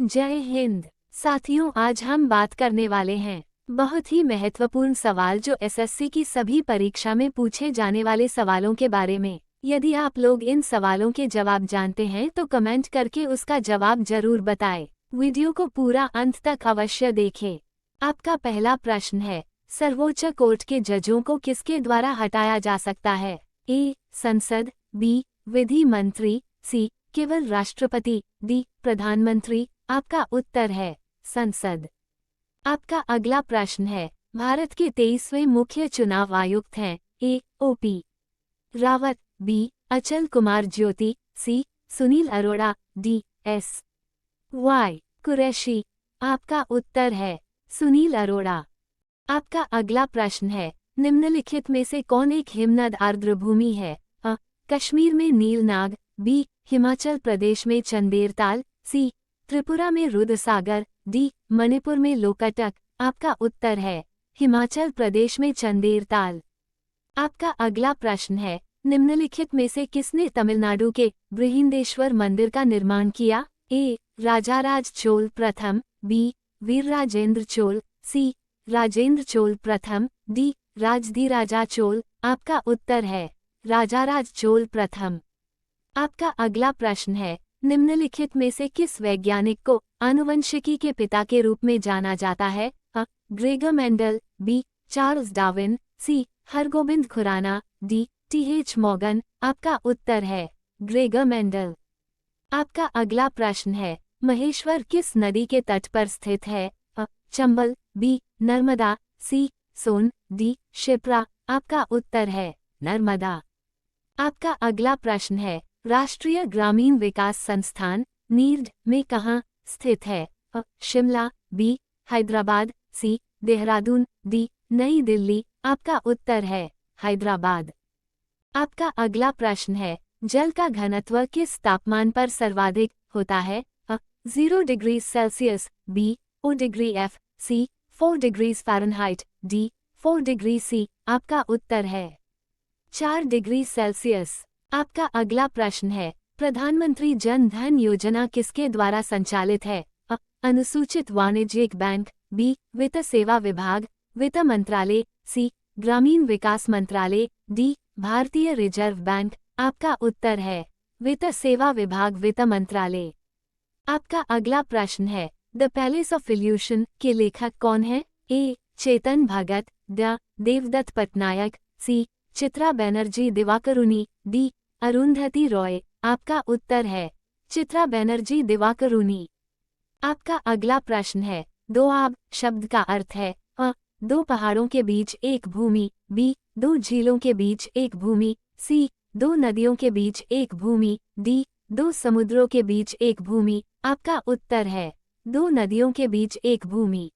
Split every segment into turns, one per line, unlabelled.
जय हिंद साथियों, आज हम बात करने वाले हैं बहुत ही महत्वपूर्ण सवाल जो एसएससी की सभी परीक्षा में पूछे जाने वाले सवालों के बारे में। यदि आप लोग इन सवालों के जवाब जानते हैं तो कमेंट करके उसका जवाब जरूर बताएं। वीडियो को पूरा अंत तक अवश्य देखें। आपका पहला प्रश्न है, सर्वोच्च कोर्ट के जजों को किसके द्वारा हटाया जा सकता है? ए. संसद, बी. विधि मंत्री, सी. केवल राष्ट्रपति, डी. प्रधानमंत्री। आपका उत्तर है संसद। आपका अगला प्रश्न है, भारत के 23वें मुख्य चुनाव आयुक्त हैं? A. OP Rawat, B. Achal Kumar Jyoti, C. Sunil Arora, D. S. Y Quraishi. आपका उत्तर है सुनील अरोड़ा। आपका अगला प्रश्न है, निम्नलिखित में से कौन एक हिमनद आर्द्रभूमि है? अ. कश्मीर में नीलनाग, बी. हिमाचल प्रदेश में चंदेरताल, सी. त्रिपुरा में रुद्रसागर, डी. मणिपुर में लोकटक। आपका उत्तर है हिमाचल प्रदेश में चंदेरताल। आपका अगला प्रश्न है, निम्नलिखित में से किसने तमिलनाडु के बृहदेश्वर मंदिर का निर्माण किया? ए. राजाराज चोल प्रथम, बी. वीरराजेंद्र चोल, सी. राजेंद्र चोल प्रथम, डी. राजधीराजा चोल। आपका उत्तर है राजाराज चोल प्रथम। आपका अगला प्रश्न है, निम्नलिखित में से किस वैज्ञानिक को आनुवंशिकी के पिता के रूप में जाना जाता है? A. Gregor Mendel, B. Charles Darwin, C. Hargobind Khorana, D. T H. Morgan. आपका उत्तर है ग्रेगर मेंडल। आपका अगला प्रश्न है, महेश्वर किस नदी के तट पर स्थित है? अ. चंबल, बी. नर्मदा, सी. सोन, डी. शिप्रा। आपका उत्तर है नर्मदा। आपका अगला प्रश्न है, राष्ट्रीय ग्रामीण विकास संस्थान नीर्ड में कहाँ स्थित है? अ. शिमला, बी. हैदराबाद, सी. देहरादून, डी. नई दिल्ली। आपका उत्तर है हैदराबाद। आपका अगला प्रश्न है, जल का घनत्व किस तापमान पर सर्वाधिक होता है? अ. 0 degree Celsius, B. 0 degree F, C. 4 degree Fahrenheit, D. 4 degree C। आपका उत्तर है 4 डिग्री सेल्सियस। आपका अगला प्रश्न है, प्रधानमंत्री जन धन योजना किसके द्वारा संचालित है? अ. अनुसूचित वाणिज्यिक बैंक, बी. वित्त सेवा विभाग, वित्त मंत्रालय, सी. ग्रामीण विकास मंत्रालय, डी. भारतीय रिजर्व बैंक। आपका उत्तर है वित्त सेवा विभाग, वित्त मंत्रालय। आपका अगला प्रश्न है, द पैलेस ऑफ इल्यूशन के लेखक कौन है? ए. चेतन भगत, ड. देवदत्त पटनायक, सी. चित्रा बनर्जी दिवाकरुणी, डी. अरुंधति रॉय। आपका उत्तर है चित्रा बनर्जी दिवाकरुणी। आपका अगला प्रश्न है, दोआब शब्द का अर्थ है? अ. दो पहाड़ों के बीच एक भूमि, बी. दो झीलों के बीच एक भूमि, सी. दो नदियों के बीच एक भूमि, डी. दो समुद्रों के बीच एक भूमि। आपका उत्तर है दो नदियों के बीच एक भूमि।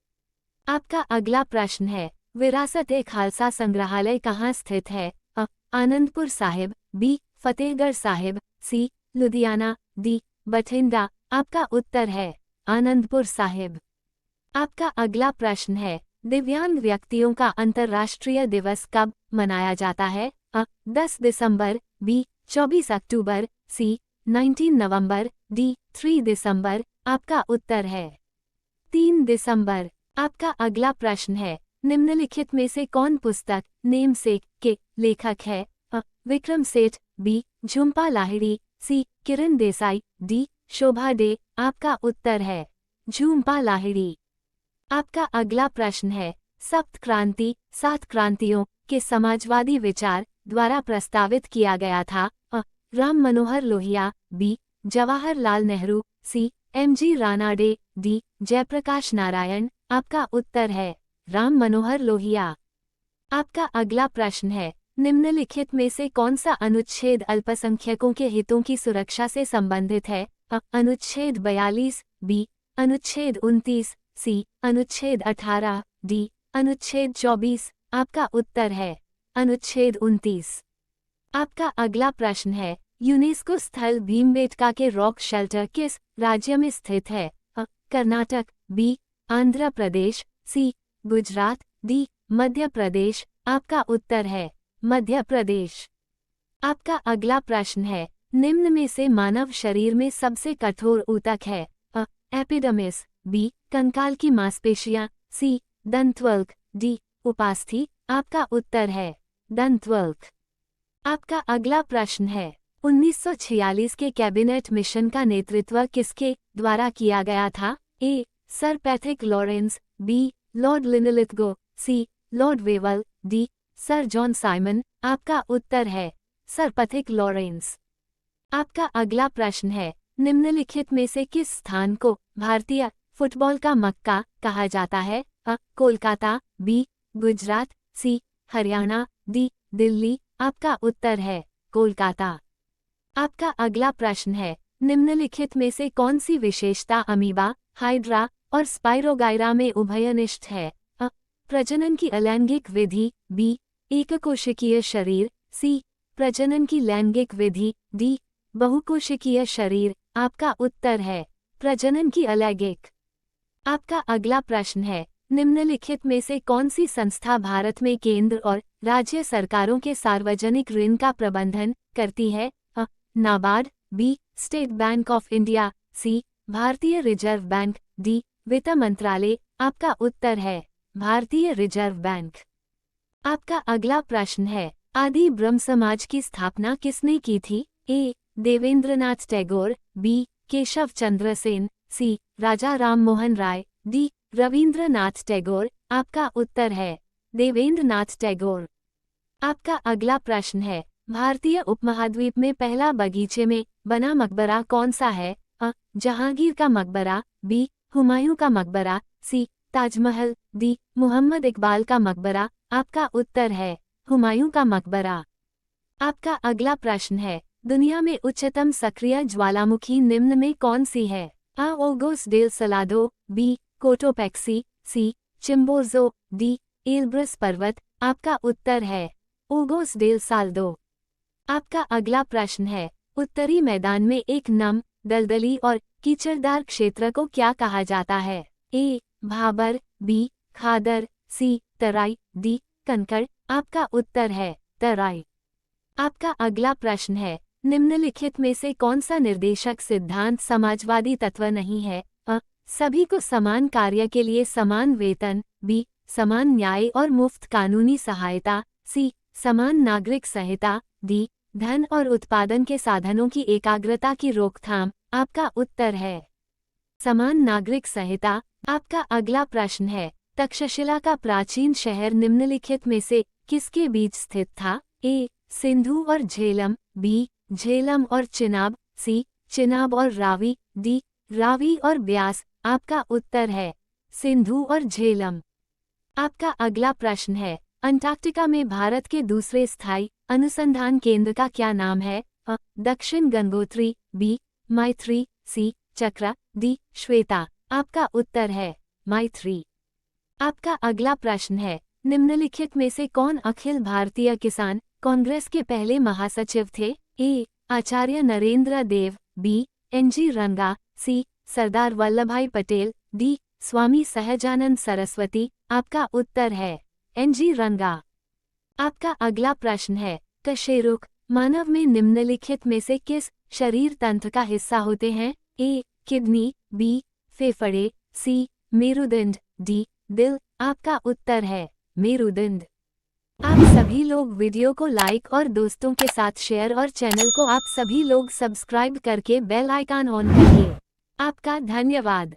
आपका अगला प्रश्न है, विरासत-ए-खालसा संग्रहालय कहाँ स्थित है? अ. आनंदपुर साहिब, बी. फतेहगढ़ साहिब, सी. लुधियाना, डी. बठिंडा। आपका उत्तर है आनंदपुर साहिब। आपका अगला प्रश्न है, दिव्यांग व्यक्तियों का अंतर्राष्ट्रीय दिवस कब मनाया जाता है? अ. 10 दिसंबर, बी. 24 अक्टूबर, सी. 19 नवंबर, डी. 3 दिसंबर। आपका उत्तर है 3 दिसंबर। आपका अगला प्रश्न है, निम्नलिखित में से कौन पुस्तक नेमसेक के लेखक है? अ. विक्रम सेठ, बी. झुम्पा लाहिड़ी, सी. किरण देसाई, डी. शोभा डे। आपका उत्तर है झुम्पा लाहिड़ी। आपका अगला प्रश्न है, सप्त क्रांति 7 क्रांतियों के समाजवादी विचार द्वारा प्रस्तावित किया गया था? अ. राम मनोहर लोहिया, बी. जवाहरलाल नेहरू, सी. M.G. रानाडे, डी. जयप्रकाश नारायण। आपका उत्तर है राम मनोहर लोहिया। आपका अगला प्रश्न है, निम्नलिखित में से कौन सा अनुच्छेद अल्पसंख्यकों के हितों की सुरक्षा से संबंधित है? अ. अनुच्छेद 42, बी. अनुच्छेद 29, सी. अनुच्छेद 18, डी. अनुच्छेद 24। आपका उत्तर है अनुच्छेद 29। आपका अगला प्रश्न है, यूनेस्को स्थल भीमबेटका के रॉक शेल्टर किस राज्य में स्थित है? अ. कर्नाटक, बी. आंध्र प्रदेश, सी. गुजरात, डी. मध्य प्रदेश। आपका उत्तर है मध्य प्रदेश। आपका अगला प्रश्न है, निम्न में से मानव शरीर में सबसे कठोर ऊतक है? अ. एपिडर्मिस, बी कंकाल की मांसपेशियां, सी दंतवल्क, डी उपास्थि। आपका उत्तर है दंतवल्क। आपका अगला प्रश्न है 1946 के कैबिनेट मिशन का नेतृत्व किसके द्वारा किया गया था? A Sir Patrick Lawrence, B Lord Linlithgow, C Lord Wavell, D Sir John Simon. आपका उत्तर है सर पैट्रिक लॉरेंस। आपका अगला प्रश्न है निम्नलिखित में से किस स्थान को भारतीय फुटबॉल का मक्का कहा जाता है? अ कोलकाता, बी गुजरात, सी हरियाणा, डी दिल्ली। आपका उत्तर है कोलकाता। आपका अगला प्रश्न है निम्नलिखित में से कौन सी विशेषता अमीबा, हाइड्रा और स्पाइरोगाइरा में उभयनिष्ठ है? अ प्रजनन की अलैंगिक विधि, बी एककोशिकीय शरीर, सी प्रजनन की लैंगिक विधि, डी बहुकोशिकीय शरीर। आपका उत्तर है प्रजनन की अलैंगिक। आपका अगला प्रश्न है निम्नलिखित में से कौन सी संस्था भारत में केंद्र और राज्य सरकारों के सार्वजनिक ऋण का प्रबंधन करती है? A NABARD, B State Bank of India, C भारतीय रिजर्व बैंक, डी वित्त मंत्रालय। आपका उत्तर है भारतीय रिजर्व बैंक। आपका अगला प्रश्न है आदि ब्रह्म समाज की स्थापना किसने की थी? ए देवेंद्रनाथ टैगोर, बी केशव चंद्र सेन, सी राजा राम मोहन राय, डी रविंद्रनाथ टैगोर। आपका उत्तर है देवेंद्रनाथ टैगोर। आपका अगला प्रश्न है भारतीय उपमहाद्वीप में पहला बगीचे में बना मकबरा कौन सा है? अ जहांगीर का मकबरा, बी हुमायूं का मकबरा, सी ताजमहल, डी मोहम्मद इकबाल का मकबरा। आपका उत्तर है हुमायूं का मकबरा। आपका अगला प्रश्न है दुनिया में उच्चतम सक्रिय ज्वालामुखी निम्न में कौन सी है? अ ओगोस डेल सलादो, बी कोटोपैक्सी, सी चिम्बोर्जो, डी एल्ब्रस पर्वत। आपका उत्तर है ओगोस डेल साल्दो। आपका अगला प्रश्न है उत्तरी मैदान में एक नम, दलदली और कीचड़दार क्षेत्र को क्या कहा जाता है? ए भाबर, बी खादर, सी तराई, डी कंकड़। आपका उत्तर है तराई। आपका अगला प्रश्न है निम्नलिखित में से कौन सा निर्देशक सिद्धांत समाजवादी तत्व नहीं है? अ सभी को समान कार्य के लिए समान वेतन, बी समान न्याय और मुफ्त कानूनी सहायता, सी समान नागरिक संहिता, डी धन और उत्पादन के साधनों की एकाग्रता की रोकथाम। आपका उत्तर है समान नागरिक संहिता। आपका अगला प्रश्न है तक्षशिला का प्राचीन शहर निम्नलिखित में से किसके बीच स्थित था? ए सिंधु और झेलम, बी झेलम और चिनाब, सी चिनाब और रावी, डी रावी और ब्यास। आपका उत्तर है सिंधु और झेलम। आपका अगला प्रश्न है अंटार्कटिका में भारत के दूसरे स्थायी अनुसंधान केंद्र का क्या नाम है? अ दक्षिण गंगोत्री, बी मैत्री, सी चक्रा, डी श्वेता। आपका उत्तर है मैत्री। आपका अगला प्रश्न है निम्नलिखित में से कौन अखिल भारतीय किसान कांग्रेस के पहले महासचिव थे? ए आचार्य नरेंद्र देव, बी एनजी रंगा, सी सरदार वल्लभभाई पटेल, डी स्वामी सहजानंद सरस्वती। आपका उत्तर है एनजी रंगा। आपका अगला प्रश्न है कशेरुक मानव में निम्नलिखित में से किस शरीर तंत्र का हिस्सा होते हैं? ए किडनी, बी फेफड़े, सी मेरुदंड, डी दिल। आपका उत्तर है मेरुदंड। आप सभी लोग वीडियो को लाइक और दोस्तों के साथ शेयर और चैनल को आप सभी लोग सब्सक्राइब करके बेल आइकन ऑन करिए। आपका धन्यवाद।